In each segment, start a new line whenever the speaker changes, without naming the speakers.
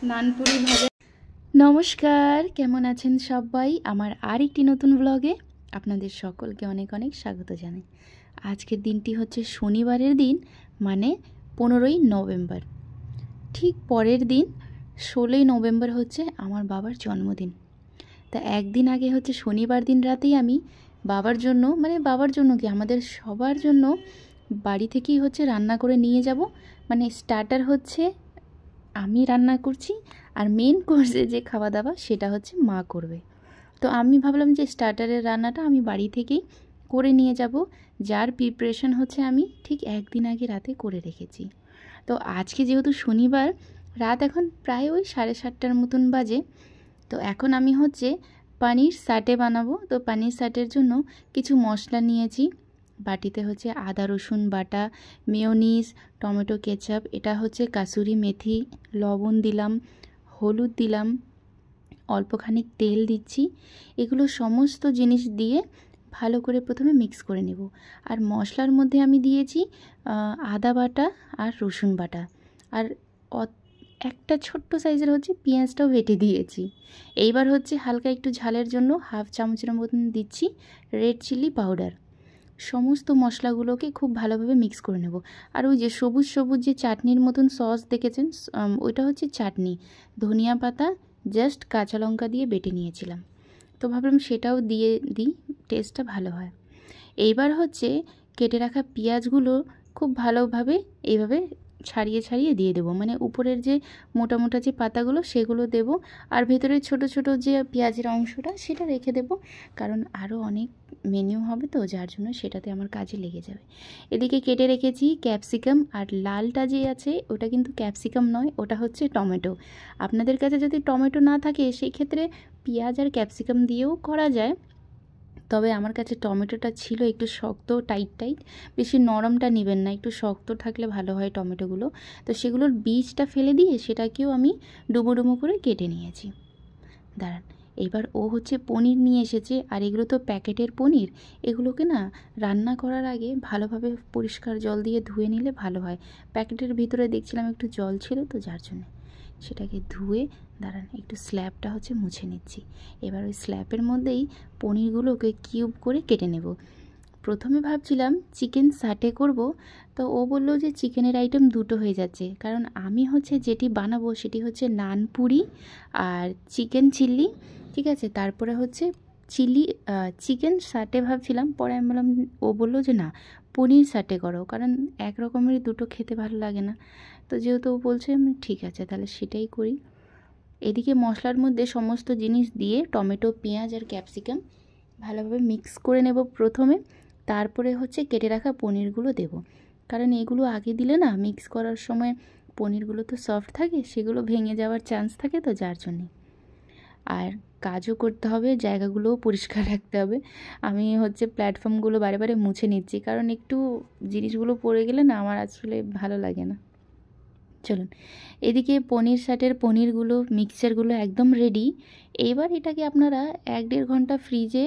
নানপুরি ভাজা। নমস্কার, কেমন আছেন সবাই? আমার আরেকটি নতুন ব্লগে আপনাদের সকলকে অনেক অনেক স্বাগত জানাই। আজকের দিনটি হচ্ছে শনিবারের দিন, মানে 15ই নভেম্বর। ঠিক পরের দিন 16ই নভেম্বর হচ্ছে আমার বাবার জন্মদিন। তা একদিন আগে হচ্ছে শনিবার দিন রাতেই আমি বাবার জন্য, মানে বাবার জন্য কি আমাদের সবার জন্য বাড়ি থেকেই হচ্ছে রান্না করে নিয়ে যাব। মানে স্টার্টার হচ্ছে আমি রান্না করছি, আর মেন কোর্সে যে খাওয়া দাওয়া সেটা হচ্ছে মা করবে। তো আমি ভাবলাম যে স্টার্টারের রান্নাটা আমি বাড়ি থেকেই করে নিয়ে যাব, যার প্রিপারেশন হচ্ছে আমি ঠিক একদিন আগে রাতে করে রেখেছি। তো আজকে যেহেতু শনিবার, রাত এখন প্রায় ওই 7:30টার মতন বাজে। তো এখন আমি হচ্ছে পানির সাটে বানাবো। তো পানির সাটের জন্য কিছু মশলা নিয়েছি। বাটিতে হচ্ছে আদা রসুন বাটা, মেয়োনিজ, টমেটো কেচাপ, এটা হচ্ছে কাসুরি মেথি, লবণ দিলাম, হলুদ দিলাম, অল্পখানিক তেল দিচ্ছি। এগুলো সমস্ত জিনিস দিয়ে ভালো করে প্রথমে মিক্স করে নেব। আর মশলার মধ্যে আমি দিয়েছি আদা বাটা আর রসুন বাটা, আর একটা ছোট্ট সাইজের হচ্ছে পেঁয়াজটাও বেটে দিয়েছি। এইবার হচ্ছে হালকা একটু ঝালের জন্য 1/2 চামচের মতন দিচ্ছি রেড চিলি পাউডার। সমস্ত মশলাগুলোকে খুব ভালোভাবে মিক্স করে নেব। আর ওই যে সবুজ সবুজ যে চাটনির মতন সস দেখেছেন, ওইটা হচ্ছে চাটনি, ধনিয়া পাতা জাস্ট কাঁচা লঙ্কা দিয়ে বেটে নিয়েছিলাম। তো ভাবলাম সেটাও দিয়ে দিই, টেস্টটা ভালো হয়। এইবার হচ্ছে কেটে রাখা পেঁয়াজগুলো খুব ভালোভাবে এইভাবে ছাড়িয়ে ছাড়িয়ে দিয়ে দেবো। মানে উপরের যে মোটা মোটা যে পাতাগুলো সেগুলো দেব, আর ভেতরে ছোট ছোট যে পেঁয়াজের অংশটা সেটা রেখে দেব, কারণ আরও অনেক মেনু হবে, তো যার জন্য সেটাতে আমার কাজে লেগে যাবে। এদিকে কেটে রেখেছি ক্যাপসিকাম, আর লালটা যে আছে ওটা কিন্তু ক্যাপসিকাম নয়, ওটা হচ্ছে টমেটো। আপনাদের কাছে যদি টমেটো না থাকে সেই ক্ষেত্রে পেঁয়াজ আর ক্যাপসিকাম দিয়েও করা যায়, তবে আমার কাছে টমেটোটা ছিল একটু শক্ত টাইট টাইট, বেশি নরমটা নেবেন না, একটু শক্ত থাকলে ভালো হয় টমেটোগুলো। তো সেগুলোর বীজটা ফেলে দিয়ে সেটাকেও আমি ডুমো ডুমো করে কেটে নিয়েছি। দাঁড়ান, এবার ও হচ্ছে পনির নিয়ে এসেছে, আর এগুলো তো প্যাকেটের পনির। এগুলোকে না রান্না করার আগে ভালোভাবে পরিষ্কার জল দিয়ে ধুয়ে নিলে ভালো হয়। প্যাকেটের ভিতরে দেখছিলাম একটু জল ছিল, তো যার জন্য সেটাকে ধুয়ে, দাঁড়ান একটু স্ল্যাবটা হচ্ছে মুছে নিচ্ছি। এবার ওই স্ল্যাবের মধ্যেই পনিরগুলোকে কিউব করে কেটে নেব। প্রথমে ভাবছিলাম চিকেন সাটে করব, তো ও বললো যে চিকেনের আইটেম দুটো হয়ে যাচ্ছে, কারণ আমি হচ্ছে যেটি বানাবো সেটি হচ্ছে নানপুরি আর চিকেন চিল্লি, ঠিক আছে। তারপরে হচ্ছে চিকেন সাটে ভাবছিলাম, পরে আমি বললাম, ও বললো যে না, পনির সাটে করো, কারণ এক রকমের দুটো খেতে ভালো লাগে না। তো যেহেতু ও বলছে, আমি ঠিক আছে তাহলে সেটাই করি। এদিকে মশলার মধ্যে সমস্ত জিনিস দিয়ে টমেটো, পেঁয়াজ আর ক্যাপসিকাম ভালোভাবে মিক্স করে নেব প্রথমে, তারপরে হচ্ছে কেটে রাখা পনিরগুলো দেব। কারণ এগুলো আগে দিলে না মিক্স করার সময় পনিরগুলো তো সফট থাকে, সেগুলো ভেঙে যাওয়ার চান্স থাকে, তো যার জন্যে। আর কাজও করতে হবে, জায়গাগুলোও পরিষ্কার রাখতে হবে। আমি হচ্ছে প্ল্যাটফর্মগুলো বারে বারে মুছে নিচ্ছি, কারণ একটু জিনিসগুলো পড়ে গেলে না আমার আসলে ভালো লাগে না। চলুন, এদিকে পনির সাটের পনিরগুলো মিক্সচারগুলো একদম রেডি। এইবার এটাকে আপনারা 1-1.5 ঘন্টা ফ্রিজে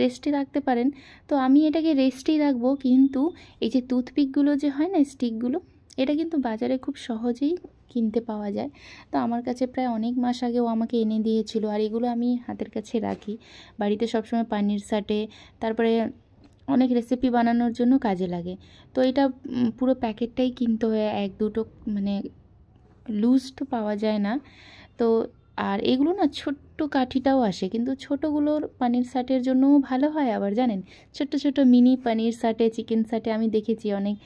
রেস্টে রাখতে পারেন। তো আমি এটাকে রেস্টেই রাখবো, কিন্তু এই যে টুথপিকগুলো যে হয় না, স্টিকগুলো, এটা কিন্তু বাজারে খুব সহজেই কিনতে পাওয়া যায়। তো আমার কাছে প্রায় অনেক মাস আগেও আমাকে এনে দিয়েছিল, আর এগুলো আমি হাতের কাছে রাখি। বাড়িতে সবসময় পানির সাটে, তারপরে অনেক রেসিপি বানানোর জন্য কাজে লাগে। তো এটা পুরো প্যাকেটটাই কিনতে হয়, 1-2টো, মানে লুজ তো পাওয়া যায় না। তো আর এগুলো না ছোট্ট কাঠিটাও আসে, কিন্তু ছোটোগুলোর পানির সাটের জন্যও ভালো হয়। আবার জানেন, ছোট্ট ছোট মিনি পানির সাটে, চিকেন সাটে আমি দেখেছি অনেক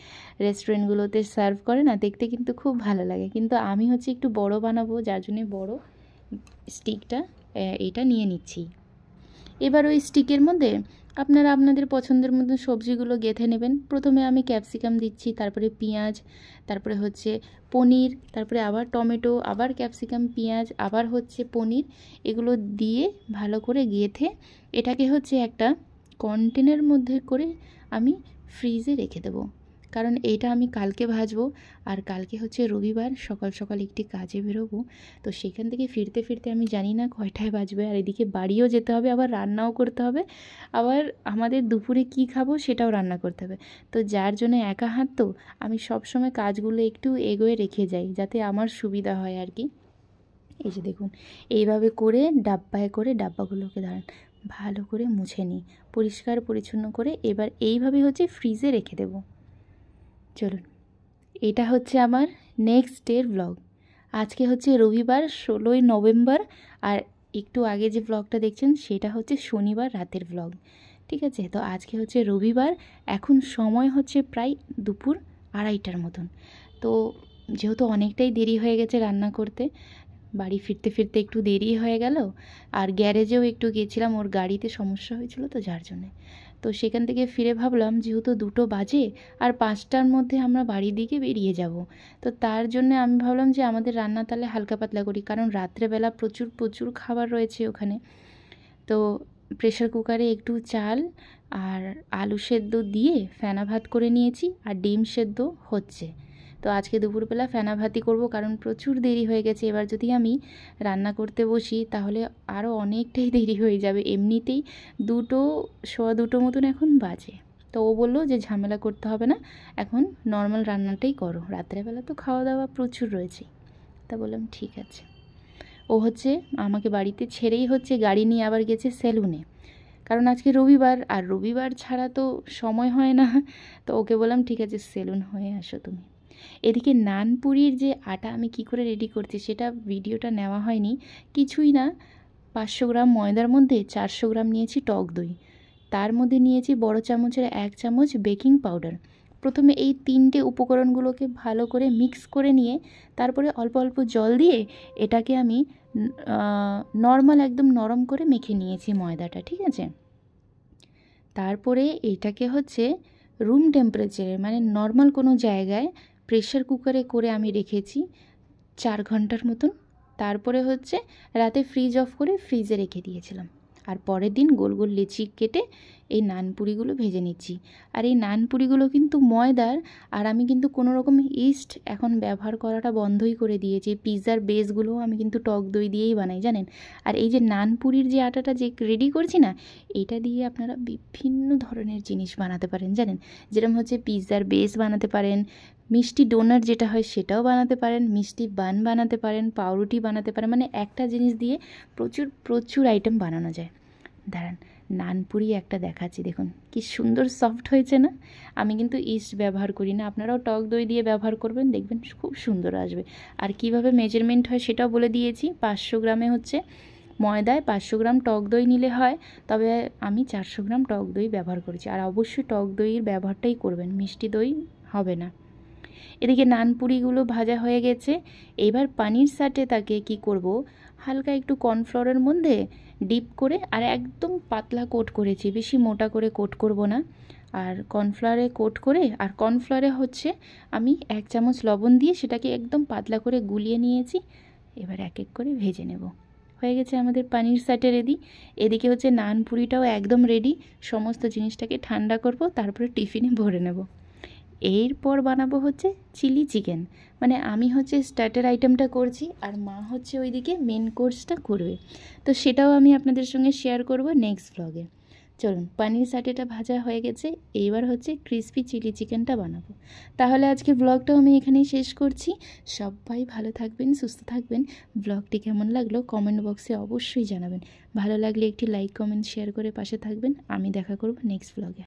রেস্টুরেন্টগুলোতে সার্ভ করে না, দেখতে কিন্তু খুব ভালো লাগে। কিন্তু আমি হচ্ছে একটু বড় বানাবো, যার জন্যে বড় স্টিকটা এটা নিয়ে নিচ্ছি। এবার ওই স্টিকের মধ্যে আপনারা আপনাদের পছন্দের মতো সবজিগুলো গেঁথে নেবেন। প্রথমে আমি ক্যাপসিকাম দিচ্ছি, তারপরে পেঁয়াজ, তারপরে হচ্ছে পনির, তারপরে আবার টমেটো, আবার ক্যাপসিকাম, পেঁয়াজ, আবার হচ্ছে পনির। এগুলো দিয়ে ভালো করে গেঁথে এটাকে হচ্ছে একটা কন্টেনারের মধ্যে করে আমি ফ্রিজে রেখে দেবো, কারণ এইটা আমি কালকে ভাজবো। আর কালকে হচ্ছে রবিবার, সকাল সকাল একটি কাজে বেরোবো। তো সেখান থেকে ফিরতে ফিরতে আমি জানি না কয়টায় বাজবে, আর এদিকে বাড়িও যেতে হবে, আবার রান্নাও করতে হবে, আবার আমাদের দুপুরে কি খাবো সেটাও রান্না করতে হবে। তো যার জন্য একা হাত, তো আমি সব সময় কাজগুলো একটু এগোয়ে রেখে যাই, যাতে আমার সুবিধা হয় আর কি। এই যে দেখুন, এইভাবে করে ডাব্বায় করে ডাব্বাগুলোকে দাঁড়ান ভালো করে মুছে নিই, পরিষ্কার পরিচ্ছন্ন করে এবার এইভাবে হচ্ছে ফ্রিজে রেখে দেব। চলুন, এটা হচ্ছে আমার নেক্সট ডের ব্লগ। আজকে হচ্ছে রবিবার 16ই নভেম্বর, আর একটু আগে যে ব্লগটা দেখছেন সেটা হচ্ছে শনিবার রাতের ব্লগ। ঠিক আছে, তো আজকে হচ্ছে রবিবার, এখন সময় হচ্ছে প্রায় দুপুর 2:30টার মতন। তো যেহেতু অনেকটাই দেরি হয়ে গেছে রান্না করতে, বাড়ি ফিরতে ফিরতে একটু দেরি হয়ে গেল, আর গ্যারেজেও একটু গিয়েছিলাম, ওর গাড়িতে সমস্যা হয়েছিল তো যার জন্যে। তো সেখান থেকে ফিরে ভাবলাম যেহেতু 2টো বাজে আর 5টার মধ্যে আমরা বাড়ির দিকে বেরিয়ে যাব, তো তার জন্য আমি ভাবলাম যে আমাদের রান্না তাহলে হালকা পাতলা করি, কারণ রাত্রেবেলা প্রচুর প্রচুর খাবার রয়েছে ওখানে। তো প্রেশার কুকারে একটু চাল আর আলু সেদ্ধ দিয়ে ফেনা ভাত করে নিয়েছি, আর ডিম সেদ্ধ হচ্ছে। তো আজকে দুপুরবেলা ফেনা ভাতই করব, কারণ প্রচুর দেরি হয়ে গেছে। এবার যদি আমি রান্না করতে বসি তাহলে আরও অনেকটাই দেরি হয়ে যাবে, এমনিতেই 2টো, 2:15 মতন এখন বাজে। তো ও বললো যে ঝামেলা করতে হবে না, এখন নর্মাল রান্নাটাই করো, রাত্রেবেলা তো খাওয়া দাওয়া প্রচুর রয়েছে। তা বললাম ঠিক আছে। ও হচ্ছে আমাকে বাড়িতে ছেড়েই হচ্ছে গাড়ি নিয়ে আবার গেছে সেলুনে, কারণ আজকে রবিবার, আর রবিবার ছাড়া তো সময় হয় না। তো ওকে বললাম ঠিক আছে সেলুন হয়ে আসো তুমি। এদিকে নানপুরির যে আটা আমি কি করে রেডি করছি সেটা ভিডিওটা নেওয়া হয়নি। কিছুই না, 500 গ্রাম ময়দার মধ্যে 400 গ্রাম নিয়েছি টক দই, তার মধ্যে নিয়েছি বড় চামচের 1 চামচ বেকিং পাউডার। প্রথমে এই 3টে উপকরণগুলোকে ভালো করে মিক্স করে নিয়ে তারপরে অল্প অল্প জল দিয়ে এটাকে আমি নর্মাল একদম নরম করে মেখে নিয়েছি ময়দাটা। ঠিক আছে, তারপরে এটাকে হচ্ছে রুম টেম্পারেচারে মানে নর্মাল কোনো জায়গায় প্রেশার কুকারে করে আমি রেখেছি 4 ঘন্টার মতন। তারপরে হচ্ছে রাতে ফ্রিজ অফ করে ফ্রিজে রেখে দিয়েছিলাম, আর পরের দিন গোল গোল লেচি কেটে এই নানপুরিগুলো ভেজে নিচ্ছি। আর এই নানপুরিগুলো কিন্তু ময়দার, আর আমি কিন্তু কোনো রকম ইস্ট এখন ব্যবহার করাটা বন্ধই করে দিয়েছি। পিৎজার বেসগুলোও আমি কিন্তু টক দই দিয়েই বানাই জানেন। আর এই যে নানপুরির যে আটাটা যে রেডি করছি না, এটা দিয়ে আপনারা বিভিন্ন ধরনের জিনিস বানাতে পারেন জানেন, যেরকম হচ্ছে পিৎজার বেস বানাতে পারেন, মিষ্টি ডোনাট যেটা হয় সেটাও বানাতে পারেন, মিষ্টি বান বানাতে পারেন, পাউরুটি বানাতে পারেন, মানে একটা জিনিস দিয়ে প্রচুর প্রচুর আইটেম বানানো যায়। দাঁড়ান, নানপুরি একটা দেখাচ্ছি, দেখুন কি সুন্দর সফট হয়েছে না। আমি কিন্তু ইস্ট ব্যবহার করি না, আপনারাও টক দই দিয়ে ব্যবহার করবেন, দেখবেন খুব সুন্দর আসবে। আর কিভাবে মেজারমেন্ট হয় সেটাও বলে দিয়েছি। 500 গ্রামে হচ্ছে ময়দায় 500 গ্রাম টক দই নিলে হয়, তবে আমি 400 গ্রাম টক দই ব্যবহার করেছি। আর অবশ্যই টক দইয়ের ব্যবহারটাই করবেন, মিষ্টি দই হবে না। এদিকে নানপুরিগুলো ভাজা হয়ে গেছে, এবার পানির সাথে তাকে কি করব, হালকা একটু কর্নফ্লাওয়ারের মধ্যে ডিপ করে, আর একদম পাতলা কোট করেছি, বেশি মোটা করে কোট করব না। আর কর্নফ্লাওয়ারে কোট করে, আর কর্নফ্লাওয়ারে হচ্ছে আমি 1 চামচ লবণ দিয়ে সেটাকে একদম পাতলা করে গুলিয়ে নিয়েছি। এবার এক এক করে ভেজে নেব। হয়ে গেছে আমাদের পানির সাটে রেডি। এদিকে হচ্ছে নানপুরিটাও একদম রেডি, সমস্ত জিনিসটাকে ঠান্ডা করব, তারপরে টিফিনে ভরে নেব। এরপর বানাবো হচ্ছে চিলি চিকেন, মানে আমি হচ্ছে স্টার্টার আইটেমটা করছি আর মা হচ্ছে ওইদিকে মেন কোর্সটা করবে। তো সেটাও আমি আপনাদের সঙ্গে শেয়ার করব নেক্সট ব্লগে। চলুন, পানির সাটেটা ভাজা হয়ে গেছে, এইবার হচ্ছে ক্রিসপি চিলি চিকেনটা বানাবো। তাহলে আজকে ব্লগটাও আমি এখানেই শেষ করছি। সবাই ভালো থাকবেন, সুস্থ থাকবেন। ব্লগটি কেমন লাগলো কমেন্ট বক্সে অবশ্যই জানাবেন। ভালো লাগলে একটি লাইক কমেন্ট শেয়ার করে পাশে থাকবেন। আমি দেখা করব নেক্সট ব্লগে।